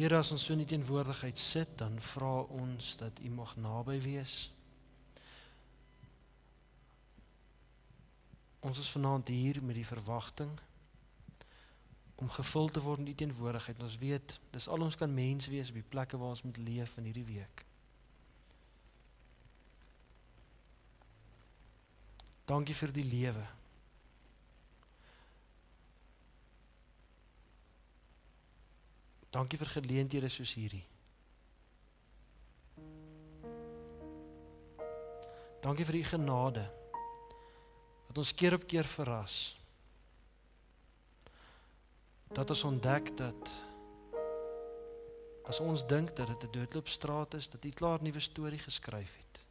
Here, as ons so in die teenwoordigheid sit, dan vra ons dat U mag naby wees. Ons is vanaand hier met die verwagting om gevul te word in die teenwoordigheid. Ons weet, dis al ons kan mens wees op die plekke waar ons moet leef in hierdie week. Dankie vir die lewe. Dankie vir geleenthede soos hierdie. Dankie vir U genade, wat ons keer op keer verras. Dat ons ontdek dat, as ons dink dat dit 'n doodloopstraat is, dat U klaar 'n nuwe storie geskryf het.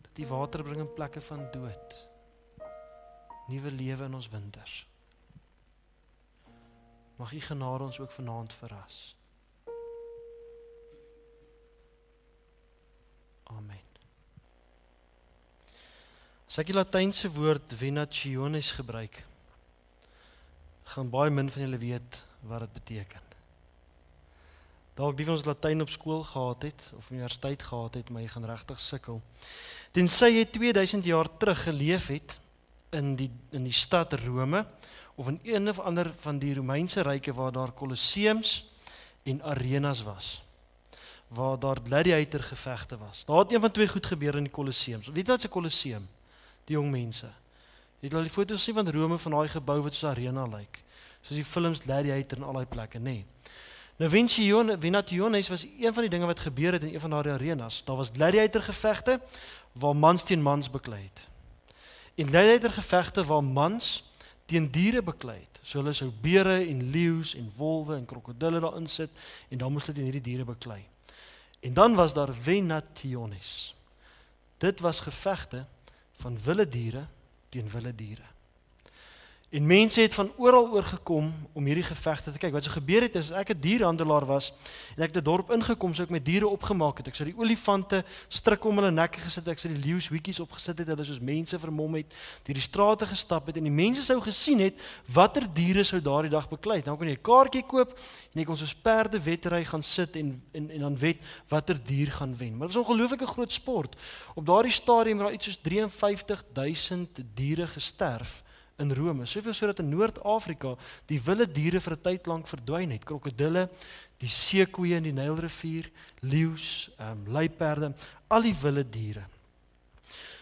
Dat U water bring in plekke van dood. Nuwe lewe in ons winters. Mag U genade ons ook vanaand verras. Amen. As ek die Latynse woord venationis gebruik, gaan baie min van julle weet wat dit beteken. Dalk die van ons Latyn op skool gehad het, of universiteit gehad het, maar jy gaan regtig sukkel. Tensy jy 2000 jaar terug geleef het, in die stad Rome, of in een of ander van die Romeinse ryke waar daar kolosseums en arenas was, waar daar gladiator gevegte was. Daar het een van twee goed gebeur in die kolosseums. Weet wat is 'n kolosseum? Die jong mense. Jy het al die foto's gesien van Rome, van daai gebou wat soos 'n arena lyk, soos die films Gladiator en al daai plekke, nee. Nou Venationis was een van die dinge wat gebeur het in een van daardie arenas. Daar was gladiator gevegte waar mans teen mans beklei het. En gladiator gevegte waar mans teen diere beklei het. So hulle sou beere en leeu's en wolwe en krokodille daarin sit en dan moes hulle teen hierdie diere beklei. En dan was daar venationis. Dit was gevegte van wilde diere teen wilde diere. En mense het van oral oorgekom om hierdie gevegte te kyk. Wat so gebeur het is, as ek 'n dierhandelaar was en ek het 'n dorp ingekom, sou ek met diere opgemaak het. Ek sou die olifante strik om hulle nekke gesit, ek sou die leeu's hoetjies opgesit het, hulle soos mense vermom het, deur die strate gestap het en die mense sou gesien het watter diere sou daardie dag beklei het. Dan kon jy 'n kaartjie koop en jy kon soos perde wedry gaan sit en dan wed watter dier gaan wen. Maar dit is 'n ongelooflike groot sport. Op daardie stadium het daar iets soos 53.000 diere gesterf in Rome, soveel so dat in Noord-Afrika die wilde diere vir 'n tyd lank verdwyn het. Krokodille, die seekoeie in die Nylrivier, leeu's, luiperde, al die wilde diere.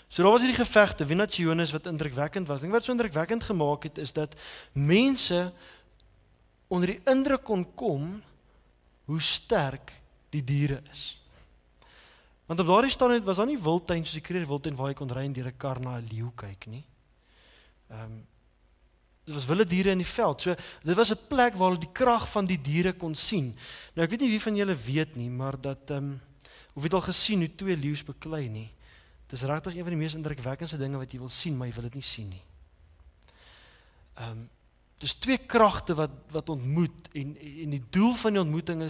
So daar was hierdie gevegte, venationis, wat indrukwekkend was. Ding wat so indrukwekkend gemaak het, is dat mense onder die indruk kon kom hoe sterk die diere is. Want op daardie stadium was daar nie wildtuin soos die Kruger Wildtuin waar jy kon ry en deur 'n kar na 'n leeu kyk nie. Dit was wilde diere in die veld. So dit was 'n plek waar hulle die krag van die diere kon sien. Nou ek weet nie wie van julle weet nie, maar dat of het al gesien hoe 2 leeu's beklei nie. Dit is regtig een van die mees indrukwekkendste dinge wat jy wil sien, maar jy wil dit nie sien nie. Dis 2 kragte wat ontmoet en die doel van die ontmoeting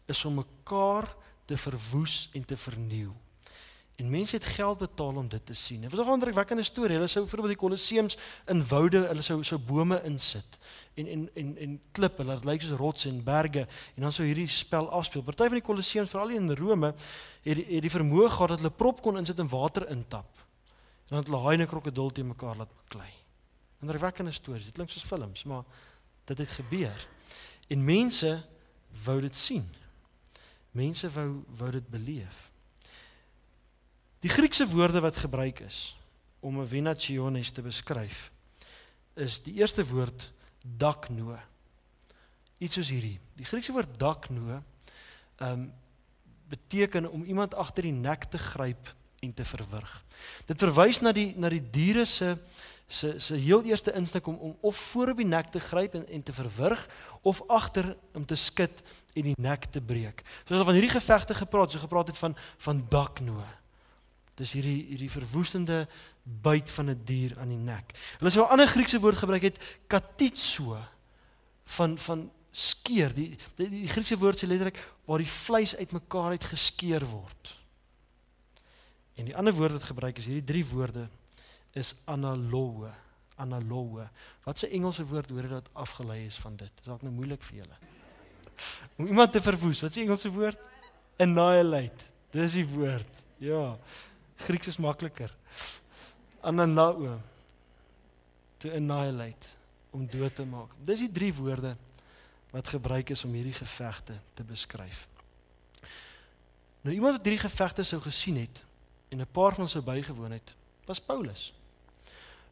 is om mekaar te verwoes en te verniel. En mense het geld betaal om dit te sien. Dit was 'n indrukwekkende storie. Hulle sou byvoorbeeld die kolosseums in woude, hulle sou bome insit en klippe, dit lyk soos rotse en berge, en dan sou hierdie spel afspeel. Party van die kolosseums, veral in Rome, het die vermoë gehad dat hulle prop kon insit en water intap. En dan het hulle haai en 'n krokodil teen mekaar laat beklei. Indrukwekkende stories. Dit klink soos films, maar dit het gebeur. En mense wou dit sien. Mense wou dit beleef. Die Griekse woorde wat gebruik is om 'n venationis te beskryf, is die eerste woord dakno. Iets soos hierdie. Die Griekse woord dakno beteken om iemand agter die nek te gryp en te verwrig. Dit verwys na die diere se heel eerste instink om of voor op die nek te gryp en te verwrig, of agter om te skud en die nek te breek. Soos al van hierdie gevegte gepraat het van dakno. Dis hierdie verwoestende byt van 'n dier aan die nek. Hulle sou 'n ander Griekse woord gebruik het, katitso, van skeer. Die Griekse woord sê letterlik waar die vleis uitmekaar uit geskeer word. En die ander woord wat gebruik is, hierdie 3 woorde, is analoë. Analoë. Wat 'n Engelse woord hoor dat afgelei is van dit? Dis dalk nou moeilik vir julle. Om iemand te verwoes, wat is die Engelse woord? Annihilate, dis die woord. Ja, Grieks is makliker. Ananao, to annihilate, om dood te maak. Dis die 3 woorde wat gebruik is om hierdie gevegte te beskryf. Nou iemand wat hierdie gevegte sou gesien het, en 'n paar van ons sou bygewoon het, was Paulus.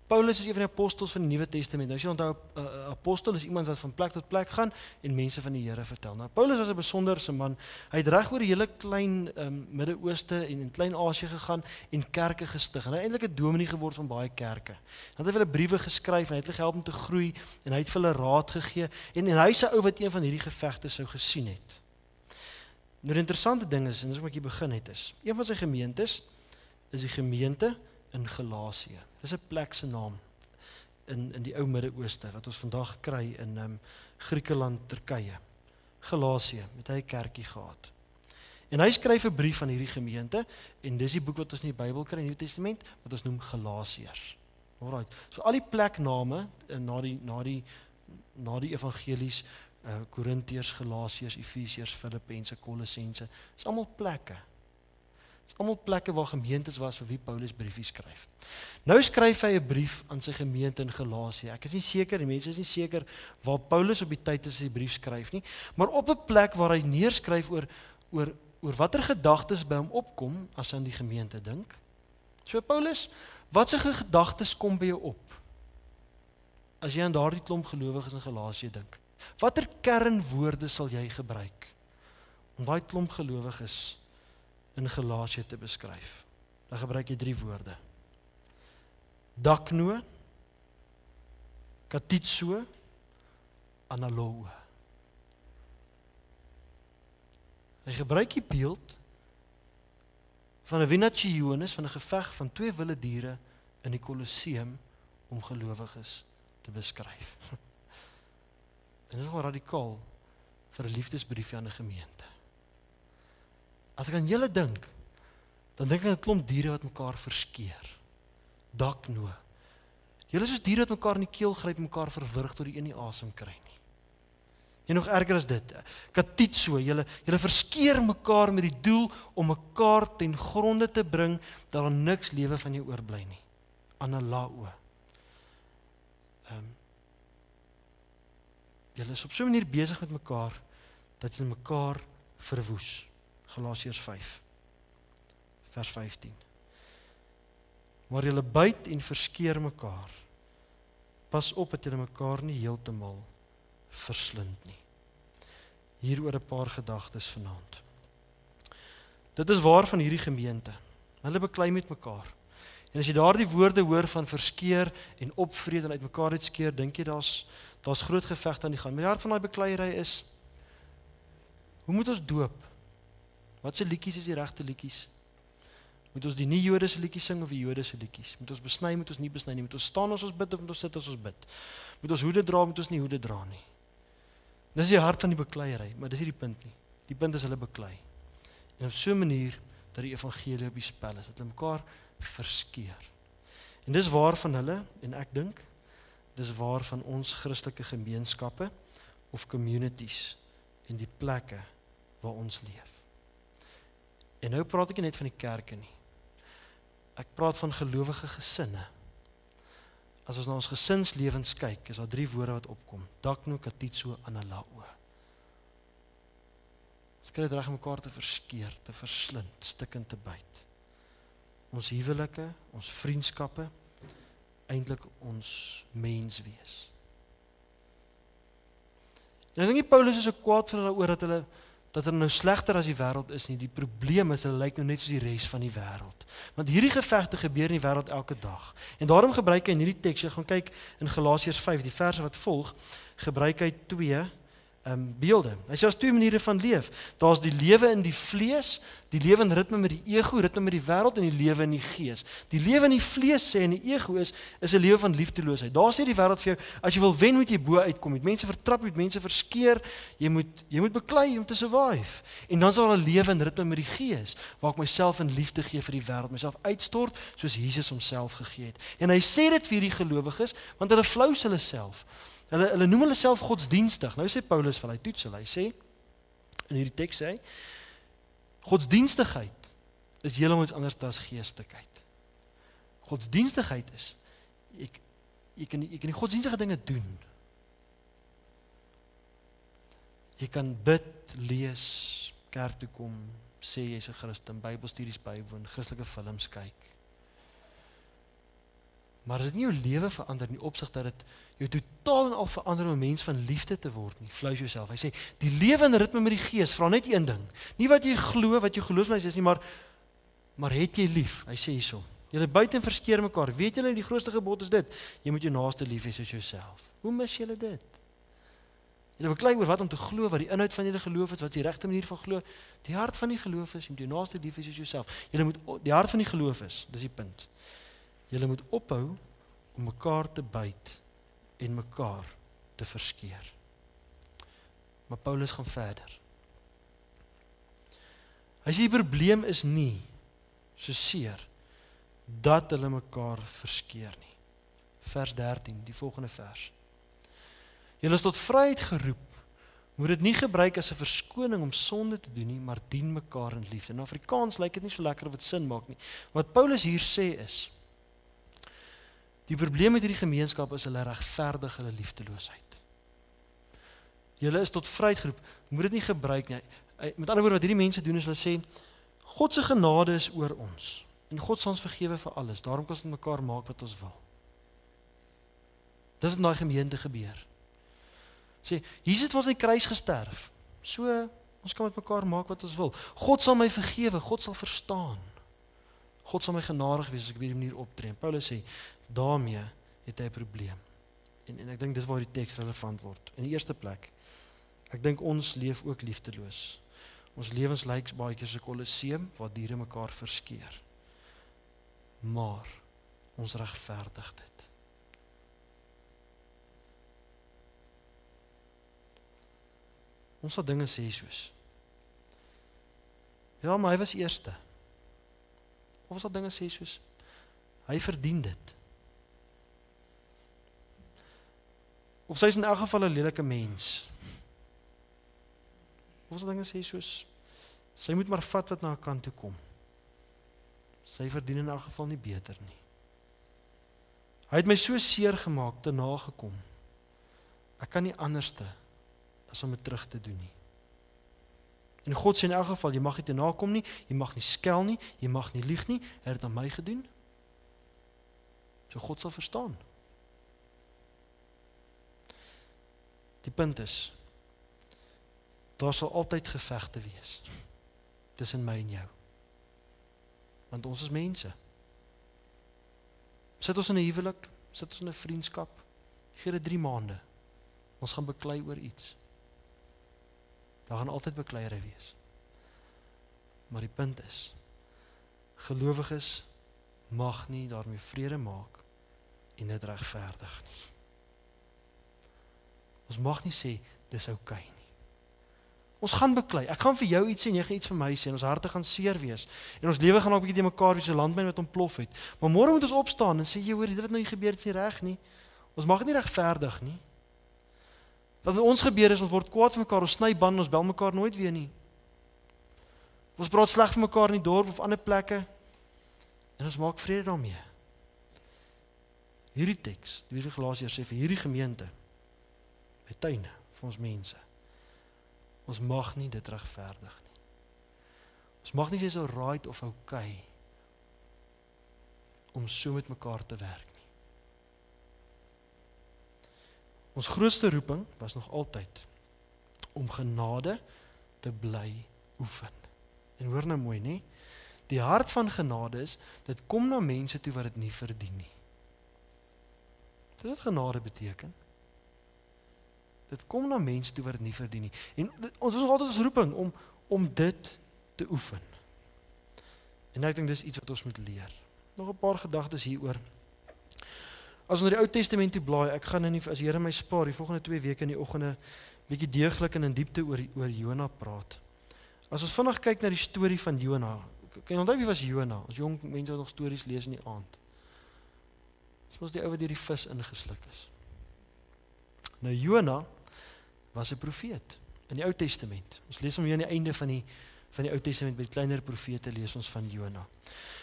Paulus is een van die apostels van die Nuwe Testament. Nou as jy onthou, 'n apostel is iemand wat van plek tot plek gaan en mense van die Here vertel. Nou Paulus was 'n besonderse man. Hy het reg oor die hele klein Midde-Ooste en in Klein-Asië gegaan en kerke gestig. En hy het eintlik 'n dominee geword van baie kerke. Dan het hy hulle briewe geskryf en hy het hulle gehelp om te groei en hy het vir hulle raad gegee en hy is 'n ou wat een van hierdie gevegte sou gesien het. Nou die interessante ding is, en dis wat ek begin het is, een van sy gemeentes is die gemeente in Galasië. Dis 'n plek se naam in die ou Midde-Ooste wat ons vandag kry in Griekeland, Turkye. Galasië, met hy 'n kerkie gehad. En hy skryf 'n brief aan hierdie gemeente en dis die boek wat ons in die Bybel kry in die Nuwe Testament wat ons noem Galasiërs. Alraight. So al die plekname na die evangelies, Korintiërs, Galasiërs, Efesiërs, Filippense, Kolossense, is almal plekke. Almal plekke waar gemeentes was vir wie Paulus briefies skryf. Nou skryf hy 'n brief aan sy gemeente in Galasië. Ek is nie seker, die mense is nie seker waar Paulus op die tyd is die brief skryf nie, maar op 'n plek waar hy neerskryf oor watter gedagtes by hom opkom as hy aan die gemeente dink. So Paulus, watse gedagtes kom by jou op as jy aan daardie klomp gelowiges in Galasië dink? Watter kernwoorde sal jy gebruik om daai klomp gelowiges in Galasië te beskryf? Dan gebruik jy 3 woorde. Dakno, katitso, analo. Hy gebruik die beeld van 'n Venationis, van 'n geveg van 2 wilde diere in die Kolosseum om gelowiges te beskryf. En dit is nogal radikaal vir 'n liefdesbriefie aan 'n gemeente. As ek aan julle dink, dan dink ek aan 'n klomp diere wat mekaar verskeer. Dakno. Julle is soos diere wat mekaar in die keel gryp en mekaar verwrig tot die een nie asem kry nie. En nog erger as dit, katitso, julle verskeer mekaar met die doel om mekaar ten gronde te bring dat daar niks lewe van jou oorbly nie. Analao. Julle is op so 'n manier besig met mekaar dat julle mekaar verwoes. Galasiërs 5 vers 15. Maar julle byt en verskeer mekaar. Pas op dat julle mekaar nie heeltemal verslind nie. Hieroor 'n paar gedagtes vanaand. Dit is waar van hierdie gemeente. Hulle beklei met mekaar. En as jy daardie woorde hoor van verskeer en opvreed en uitmekaar uitskeer, dink jy daar's groot gevegte aan die gang. Maar die hart van daai bekleierery is, hoe moet ons doop? Wat se liedjies is die regte liedjies? Moet ons die nie-Jode se liedjies sing of die Jode se liedjies? Moet ons besny, moet ons nie besny nie? Moet ons staan as ons bid of moet ons sit as ons bid? Moet ons hoede dra, moet ons nie hoede dra nie? Dis die hart van die bekleierery, maar dis nie die punt nie. Die punt is hulle beklei. En op so 'n manier dat die evangelie op die spel is, dat hulle mekaar verskeer. En dis waar van hulle, en ek dink, dis waar van ons Christelike gemeenskappe of communities en die plekke waar ons leef. En nou praat ek nie net van die kerke nie. Ek praat van gelowige gesinne. As ons na ons gesinslewens kyk, is daar 3 woorde wat opkom. Dakno, katitso, analao. Ons kry dit reg om mekaar te verskeer, te verslind, stikkend te byt. Ons huwelike, ons vriendskappe, eintlik ons menswees. En ek dink nie Paulus is so kwaad vir hulle oor dat hulle nou slegter as die wêreld is nie. Die probleem is, hulle lyk nou net soos die res van die wêreld. Want hierdie gevegte gebeur in die wêreld elke dag. En daarom gebruik hy in hierdie teks, jy gaan kyk in Galasiërs 5, die verse wat volg, gebruik hy 2 beelde. Hy sê, daar's 2 maniere van leef. Daar's die lewe in die vlees, die lewe in ritme met die ego, ritme met die wêreld en die lewe in die gees. Die lewe in die vlees sê en die ego is 'n lewe van liefdeloosheid. Daar sê die wêreld vir jou, as jy wil wen moet jy bo uitkom, met mense vertrap, met mense verskeer, jy moet beklei om te survive. En dan sal 'n lewe in ritme met die gees, waar ek myself in liefde gee vir die wêreld, myself uitstort soos Jesus homself gegee het. En hy sê dit vir die gelowiges, want hulle flous hulle self. Hulle noem hulle self godsdienstig. Nou sê Paulus vir hy toets hulle. Hy sê, In hierdie teks sê hy, godsdienstigheid is heeltemal iets anders as geestelikheid. Godsdienstigheid is, jy kan die godsdienstige dinge doen. Jy kan bid, lees, kerk toe kom, sê jy's 'n Christen, Bybelstudies bywoon, Christelike films kyk. Maar as dit nie jou lewe verander in die opsig dat dit jou totaal en al verander om 'n mens van liefde te word nie, flous jouself. Hy sê, die lewe in ritme met die Gees, vra net een ding. Nie wat jy glo, wat jou geloofsbelijdenis is nie, maar het jy lief? Hy sê hierso. Julle buiten verskeer mekaar. Weet julle die grootste gebod is dit? Jy moet jou naaste lief hê soos jouself. Hoe mis julle dit? Julle beklei oor wat om te glo, wat die inhoud van julle geloof is, wat die regte manier van glo. Die hart van die geloof is, jy moet jou naaste lief hê soos jouself. Julle moet die hart van die geloof is, dis die punt. Julle moet ophou om mekaar te byt en mekaar te verskeer. Maar Paulus gaan verder. Hy sê die probleem is nie so seer dat hulle mekaar verskeer nie. Vers 13, die volgende vers. Julle is tot vryheid geroep. Moet dit nie gebruik as 'n verskoning om sonde te doen nie, maar dien mekaar in liefde. In Afrikaans lyk dit nie so lekker of dit sin maak nie. Wat Paulus hier sê is, die probleem met hierdie gemeenskap is hulle regverdig hulle liefdeloosheid. Julle is tot vryheid geroep. Moet dit nie gebruik nie. Met ander woorde wat hierdie mense doen is hulle sê, God se genade is oor ons. En God sal ons vergewe vir alles. Daarom kan ons met mekaar maak wat ons wil. Dis wat in daai gemeente gebeur. Sê, Jesus het vir ons aan die kruis gesterf. So, ons kan met mekaar maak wat ons wil. God sal my vergewe, God sal verstaan. God sal my genadig wees as ek op hierdie manier optree. En Paulus sê, daarmee het hy 'n probleem. En ek dink dis waar die teks relevant word. In die eerste plek, ek dink ons leef ook liefdeloos. Ons lewens lyk baie keer so 'n kolosseum waar diere mekaar verskeer. Maar ons regverdig dit. Ons sal dinge sê soos, ja, maar hy was eerste. Of ons sal dinge sê soos, hy verdien dit. Of sy is in elk geval 'n lelike mens. Of ons sal dinge sê soos, sy moet maar vat wat na 'n kant toe kom. Sy verdien in elk geval nie beter nie. Hy het my so seer gemaak, te nagekom. Ek kan nie anderste as om dit terug te doen nie. En God sê in elk geval, jy mag nie te nakom nie, jy mag nie skel nie, jy mag nie lieg nie, hy het dit aan my gedoen. So God sal verstaan. Die punt is, daar sal altyd gevegte wees tussen my en jou. Want ons is mense. Sit ons in 'n huwelik, sit ons in 'n vriendskap, gee dit 3 maande. Ons gaan beklei oor iets. Daar gaan altyd bekleierery wees. Maar die punt is, gelowiges mag nie daarmee vrede maak en dit regverdig nie. Ons mag nie sê, dis oukei nie. Ons gaan beklei. Ek gaan vir jou iets sê en jy gaan iets vir my sê en ons harte gaan seer wees. En ons lewe gaan ook 'n bietjie te mekaar wees, so 'n landmyn wat ontplof het. Maar môre moet ons opstaan en sê, jy hoor, dit wat nou hier gebeur het, is nie reg nie. Ons mag dit nie regverdig nie. Wat met ons gebeur is, ons word kwaad vir mekaar, ons sny bande, ons bel mekaar nooit weer nie. Ons praat sleg vir mekaar in die dorp of ander plekke en ons maak vrede daarmee. Hierdie teks, die brief van Galasiërs sê vir hierdie gemeente, by tuine, vir ons mense, ons mag nie dit regverdig nie. Ons mag nie sê so right of okay om so met mekaar te werk nie. Ons grootste roeping was nog altyd om genade te bly oefen. En hoor nou mooi, nie? Die hart van genade is, dit kom na mense toe wat dit nie verdien nie. Dis wat genade beteken. Dit kom na mense toe wat dit nie verdien nie. En ons is nog altyd ons roeping om dit te oefen. En ek dink dis iets wat ons moet leer. Nog 'n paar gedagtes hieroor. As ons na die Ou Testament toe blaai, ek gaan as die Here my spaar, die volgende 2 weke in die oggende bietjie deeglik en in diepte oor Jona praat. As ons vinnig kyk na die storie van Jona, kan jy onthou wie was Jona? Ons jong mense wat nog stories lees in die aand. Dis mos die ou wat deur die vis ingesluk is. Nou Jona was 'n profeet. in die Ou Testament. Ons lees hom hier aan die einde van die Ou Testament, by die kleiner profete lees ons van Jona.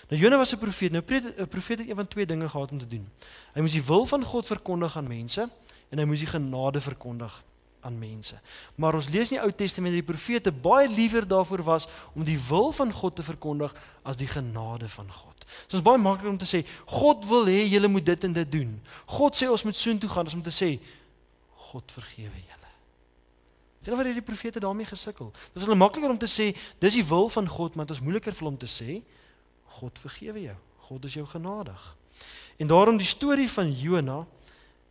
Nou Jona was 'n profeet. Nou 'n profeet het een van twee dinge gehad om te doen. Hy moes die wil van God verkondig aan mense en hy moes die genade verkondig aan mense. Maar ons lees in die Ou Testament dat die profete baie liewer daarvoor was om die wil van God te verkondig as die genade van God. So is baie maklik om te sê, God wil hê julle moet dit en dit doen. God sê ons moet soontoe gaan, as om te sê, God vergewe julle. Sien nou wat het die profete daarmee gesukkel? Dit is hulle makliker om te sê, dis die wil van God, maar dit is moeiliker vir hom te sê, God vergewe jou, God is jou genadig. En daarom die storie van Jona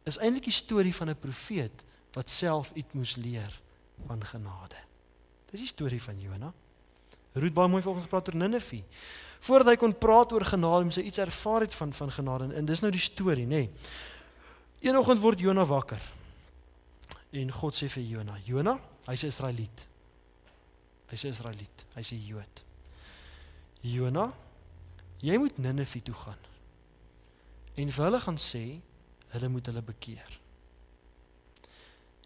is eintlik die storie van 'n profeet wat self iets moes leer van genade. Dis die storie van Jona. Ruud baie mooi vir ons praat oor Ninive. Voordat hy kon praat oor genade, moes hy iets ervaar het van genade, en dis nou die storie, nê. Een oggend word Jona wakker. En God sê vir Jona, Jona, hy's 'n Israeliet. Hy's 'n Israeliet, hy's 'n Jood. Jona, jy moet Ninive toe gaan. En vir hulle gaan sê, hulle moet hulle bekeer.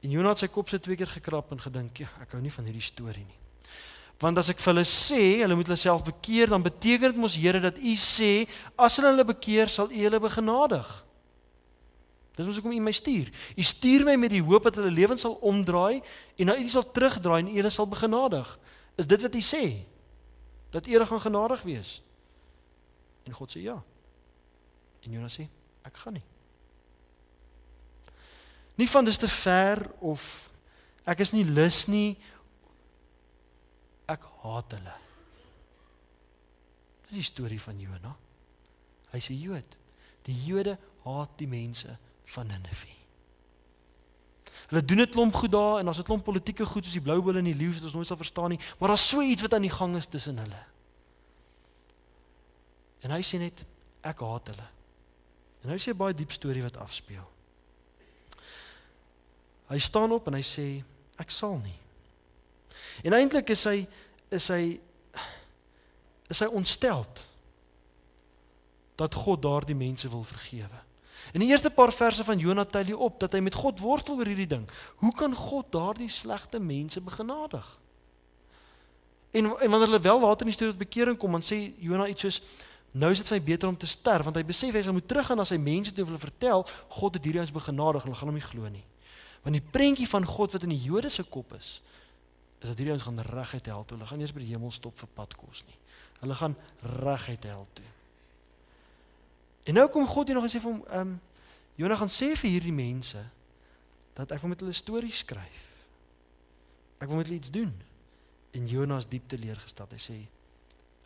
En Jona het sy kop so 2 keer gekrap en gedink, ja, ek hou nie van hierdie storie nie. Want as ek vir hulle sê, hulle moet hulle self bekeer, dan beteken dit mos Here dat U sê, as hulle bekeer, sal U hulle begenadig. Dis mos hoekom U my stuur. U stuur my met die hoop dat hulle lewens sal omdraai en na U sal terugdraai en U hulle sal begenadig. Is dit wat U sê? Dat U gaan genadig wees? En God sê ja. En Jona sê, ek gaan nie. Nie van dis te ver of ek is nie lus nie, ek haat hulle. Dit is die storie van Jona. Hy's 'n Jood. Die Jode haat die mense van Ninive. Hulle doen 'n klomp goed daar en daar's 'n klomp politieke goed soos die blou bulle en die leeu wat ons nooit sal verstaan nie, maar daar's so iets wat aan die gang is tussen hulle. En hy sê net, ek haat hulle. En nou sê 'n baie diep storie wat afspeel. Hy staan op en hy sê, ek sal nie. En eintlik is hy ontsteld dat God daardie mense wil vergewe. In die eerste paar verse van Jona tel hy op dat hy met God worstel oor hierdie ding. Hoe kan God daardie slegte mense begenadig? En wanneer hulle wel later in die storie tot bekering kom, dan sê Jona iets soos, nou is dit vir my beter om te sterf, want hy besef hy sal moet teruggaan na sy mense toe, hulle vertel, God het hierdie ons begenadig, en hulle gaan hom nie glo nie. Want die prentjie van God wat in die Jode se kop is dat hierdie ons gaan reguit hel toe. Hulle gaan nie eens by die hemel stop vir padkos nie. Hulle gaan reguit hel toe. En nou kom God hier nog en sê vir hom, Jona gaan sê vir hierdie mense, dat ek wil met hulle stories skryf. Ek wil met hulle iets doen. En Jona is diep teleurgesteld. Hy sê,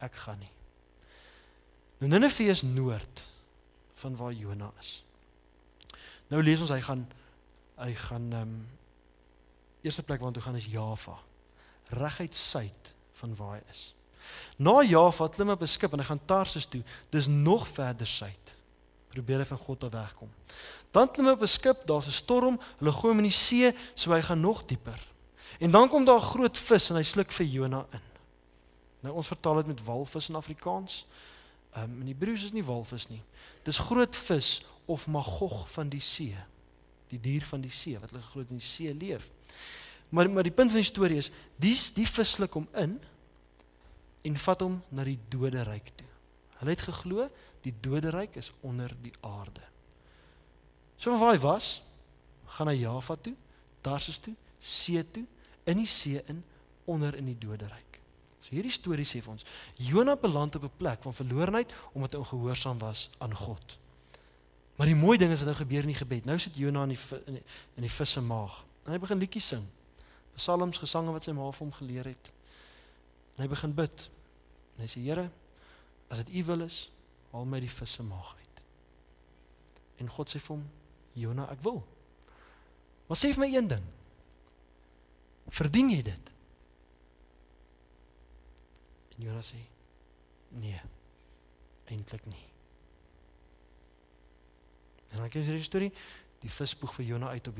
ek gaan nie. Nou Ninive is noord van waar Jona is. Nou lees ons, hy gaan eerste plek waartoe gaan is Java, reguit suid van waar hy is. Na Java klim hy op 'n skip en hy gaan Tarsus toe, dis nog verder suid. Probeer hy van God af wegkom. Dan klim hy op 'n skip, daar's 'n storm, hulle gooi hom in die see, so hy gaan nog dieper. En dan kom daar 'n groot vis en hy sluk vir Jona in. Nou ons vertaal dit met walvis in Afrikaans. In Hebreëus is dit nie walvis nie. Dis groot vis of magog van die see. Die dier van die see, wat hulle groot in die see leef. Maar die punt van die storie is, die vis sluk hom in en vat hom na die doderyk toe. Hulle het geglo, die doderyk is onder die aarde. So van waar hy was, gaan hy Java toe, Tarsus toe, see toe, in die see in, onder in die doderyk. So hierdie storie sê vir ons, Jona beland op 'n plek van verlorenheid, omdat hy ongehoorsaam was aan God. Maar die mooi ding is wat nou gebeur in die gebed. Nou sit Jona in die vis se maag. En hy begin liedjies sing. Psalms, gesange wat sy ma vir hom geleer het. En hy begin bid. En hy sê, Here, as dit U wil is, haal my die vis se maag uit. En God sê vir hom, Jona, ek wil. Maar sê vir my een ding. Verdien jy dit? En Jona sê, nee, eintlik nie. En dan kyk jy die storie, die vis spoeg vir Jona uit op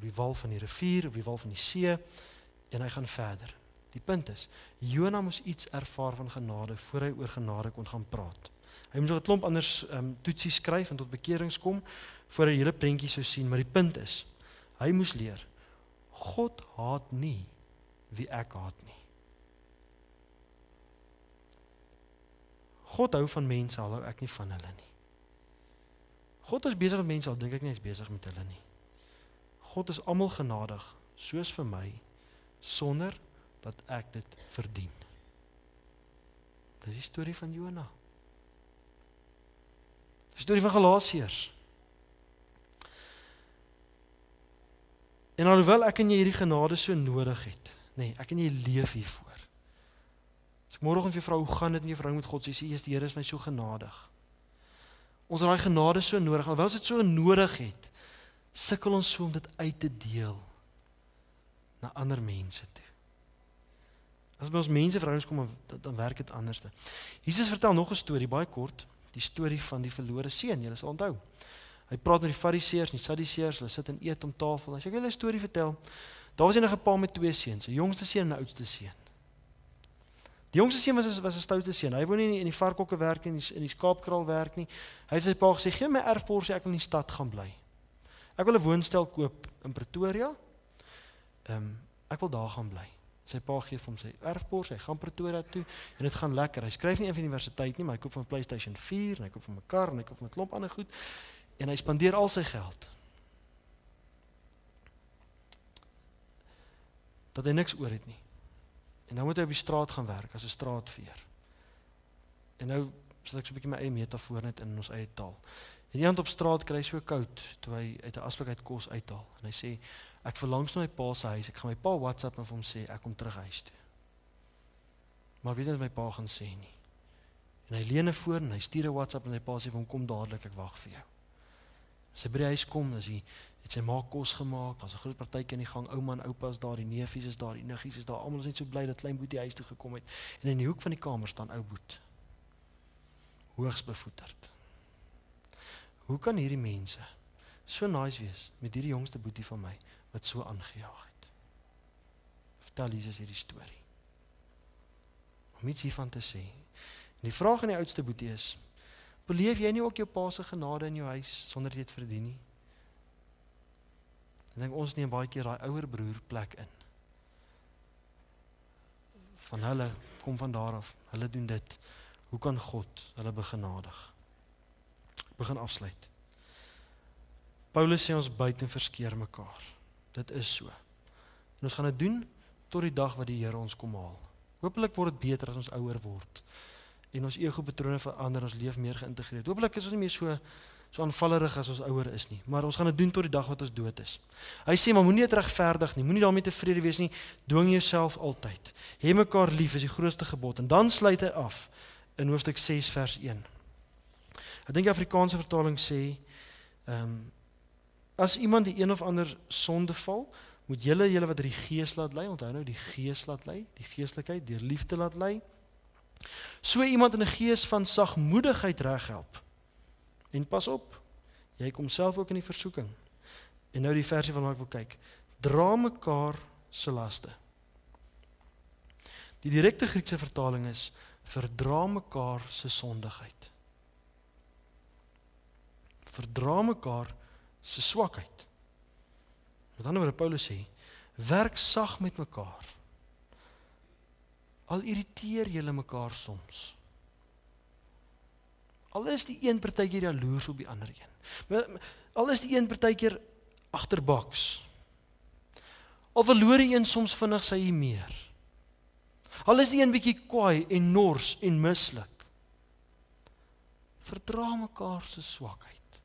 die wal van die rivier, op die wal van die see, en hy gaan verder. Die punt is, Jona moes iets ervaar van genade, voor hy oor genade kon gaan praat. Hy moes nog 'n klomp anders toetsies skryf en tot bekerings kom, voor hy die hele prentjie sou sien, maar die punt is, hy moes leer, God haat nie wie ek haat nie. God hou van mense, al hou ek nie van hulle nie. God is besig met mense, al dink ek nie hy is besig met hulle nie. God is almal genadig, soos vir my, sonder dat ek dit verdien. Dis die storie van Jona. Die storie van Galasiërs. En alhoewel ek en jy hierdie genade so nodig het, nee, ek en jy leef hiervoor. As ek môreoggend vir jou vra, hoe gaan dit in jou verhouding met God? Sy sê, die Here is my so genadig. Ons het daai genade so nodig, alhoewel ons dit so nodig het, sukkel ons so om dit uit te deel na ander mense toe. As by ons mense verhoudings kom, dan werk dit anders. Jesus vertel nog 'n storie, baie kort, die storie van die verlore seun, julle sal onthou. Hy praat met die Fariseërs en die Sadduseërs, hulle sit en eet om tafel. Hy sê, ek wil julle 'n storie vertel. Daar was 'n pa met 2 seuns, 'n jongste seun en 'n oudste seun. Die jongste seun was 'n stoute seun. Hy wou nie in die varkhokke werk nie, in die skaapkraal werk nie. Hy het sy pa gesê, gee my erfporsie, ek wil in die stad gaan bly. Ek wil 'n woonstel koop in Pretoria. Ek wil daar gaan bly. Sy pa gee vir hom sy erfporsie, hy gaan Pretoria toe en dit gaan lekker. Hy skryf nie een van die universiteit nie, maar hy koop van 'n PlayStation 4 en hy koop van 'n kar en hy koop van 'n klomp ander goed en hy spandeer al sy geld. Dat hy niks oor het nie. En nou moet hy op die straat gaan werk as 'n straatveer. En nou sit ek so 'n bietjie my eie metafoor net in ons eie taal. En iemand op straat kry so koud toe hy uit 'n asblik uit kos uithaal en hy sê ek verlang na my pa se huis, ek gaan my pa WhatsApp en vir hom sê ek kom terug huis toe. Maar ek weet nie wat my pa gaan sê nie. En hy leen 'n foon en hy stuur 'n WhatsApp en sy pa sê vir hom kom dadelik, ek wag vir jou. As hy by die huis kom, het sy ma kos gemaak, daar's 'n groot partytjie in die gang, ouma en oupa is daar, die neefies is daar, die niggies is daar, almal is net so bly dat klein Boetie huis toe gekom het. En in die hoek van die kamer staan ou Boet. Hoogs bevoeterd. Hoe kan hierdie mense so nice wees met hierdie jongste Boetie van my wat so aangejaag het? Vertel Jesus hierdie storie. Om iets hiervan te sê. En die vraag aan die oudste Boetie is, beleef jy nie ook jou pa se genade in jou huis sonder jy dit verdien nie? Ek dink ons neem baie keer daai ouer broer plek in. Van hulle kom van daar af, hulle doen dit. Hoe kan God hulle begenadig? Begin afsluit. Paulus sê ons byt en verskeer mekaar. Dit is so. En ons gaan dit doen tot die dag wat die Here ons kom haal. Hoopelik word dit beter as ons ouer word. En ons ego-patrone verander, ons leef meer geïntegreerd. Hoopelik is ons nie meer so aanvallerig as ons ouer is nie. Maar ons gaan dit doen tot die dag wat ons dood is. Hy sê, maar moenie dit regverdig nie, moenie daarmee tevrede wees nie, dwing jouself altyd. Hê mekaar lief is die grootste gebod. En dan sluit hy af in hoofstuk 6 vers 1. Ek dink die Afrikaanse vertaling sê, as iemand die een of ander sonde val, moet julle wat die gees laat lei, onthou nou die gees laat lei, die geeslikheid, deur liefde laat lei, so iemand in 'n gees van sagmoedigheid reghelp. En pas op, jy kom self ook in die versoeking. En nou die versie van wat ek wil kyk, dra mekaar se laste. Die direkte Griekse vertaling is, verdra mekaar se sondigheid. Verdra mekaar se swakheid. Met ander woorde, Paulus sê, werk sag met mekaar. Al irriteer julle mekaar soms. Al is die een partykeer jaloers op die ander een. Al is die een partykeer agterbaks. Al verloor die een soms vinnig sy meer. Al is die een bietjie kwaai en nors en mislik. Verdra mekaar se swakheid.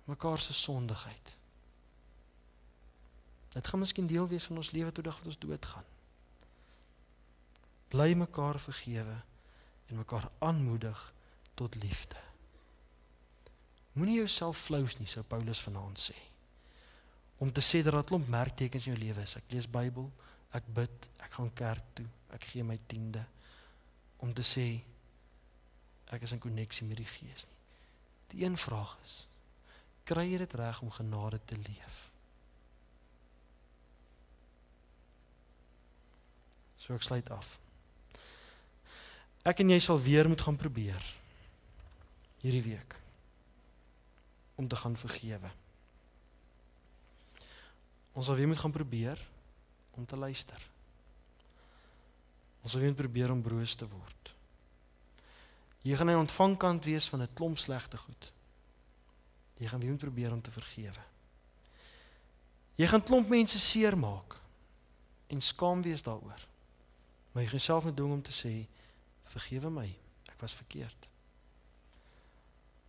Mekaar se sondigheid. Dit gaan miskien deel wees van ons lewe tot dat ons doodgaan. Bly mekaar vergewe en mekaar aanmoedig tot liefde. Moenie jouself flous nie, sou Paulus vanaand sê. Om te sê dat daar 'n klomp merktekens in jou lewe is. Ek lees Bybel, ek bid, ek gaan kerk toe, ek gee my 10de. Om te sê, ek is in koneksie met die Gees nie. Die een vraag is, kry jy dit reg om genade te leef? So ek sluit af. Ek en jy sal weer moet gaan probeer, hierdie week, om te gaan vergewe. Ons sal weer moet gaan probeer, om te luister. Ons sal weer probeer om broos te word. Jy gaan 'n ontvangkant wees van 'n klomp slegte goed. Jy gaan weer probeer om te vergewe. Jy gaan klomp mense seermaak en skaam wees daaroor. Maar jy gaan jouself net dwing om te sê, vergewe my, ek was verkeerd.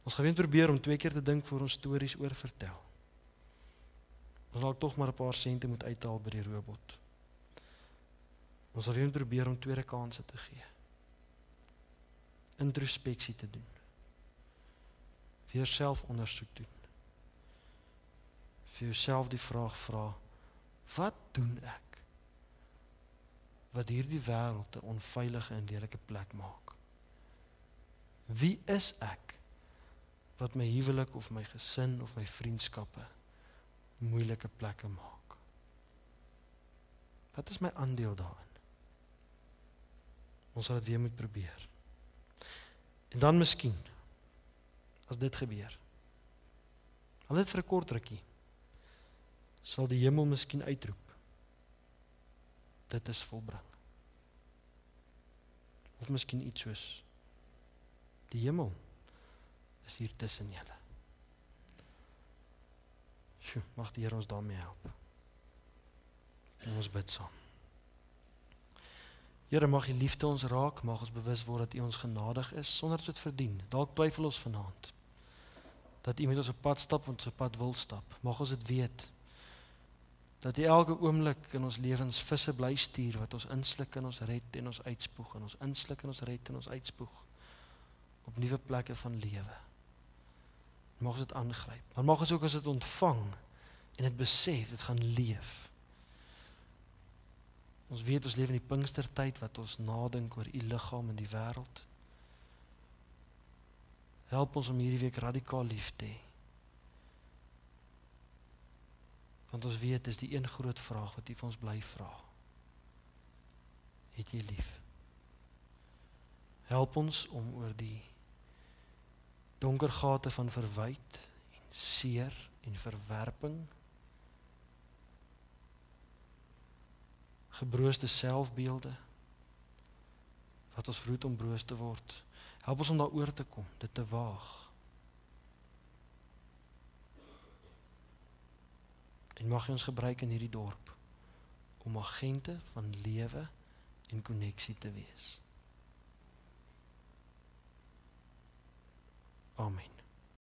Ons gaan weer probeer om 2 keer te dink voor ons stories oor vertel. Ons sal tog maar 'n paar sente moet uithaal by die robot. Ons sal weer probeer om tweede kansse te gee. Introspeksie te doen. Vir selfondersoek doen. Vir jouself die vraag vra, wat doen ek wat hierdie wêreld 'n onveilige en lelike plek maak? Wie is ek wat my huwelik of my gesin of my vriendskappe moeilike plekke maak? Wat is my aandeel daarin? Ons sal dit weer moet probeer. En dan miskien, as dit gebeur, al net vir 'n kort rukkie, sal die hemel miskien uitroep, dit is volbring. Of miskien iets soos, die hemel is hier tussen julle. Sjoe, mag die Here ons daarmee help. En ons bid saam. Here, mag die liefde ons raak, mag ons bewus word dat U ons genadig is, sonder dat dit verdien. Dalk twyfel ons vanaand, dat U met ons op pad stap, en ons op pad wil stap. Mag ons dit weet, dat U elke oomblik in ons lewens visse bly stuur, wat ons insluk en ons red en ons uitspoeg, en ons insluk en ons red en ons uitspoeg, op nuwe plekke van lewe. Mag ons dit aangryp, maar mag ons ook as dit ontvang, en dit besef, dit gaan leef. Ons weet, ons leef in die Pinkstertyd, wat ons nadink oor U liggaam in die wêreld. Help ons om hierdie week radikaal lief te hê. Want ons weet, dis die een groot vraag wat U vir ons bly vra. Het Jy lief? Help ons om oor die donker gate van verwyd en seer en verwerping, gebrooste selfbeelde, wat ons vroeg om broos te word. Help ons om daaroor te kom, dit te waag. En mag jy ons gebruik in hierdie dorp, om agente van lewe en koneksie te wees. Amen.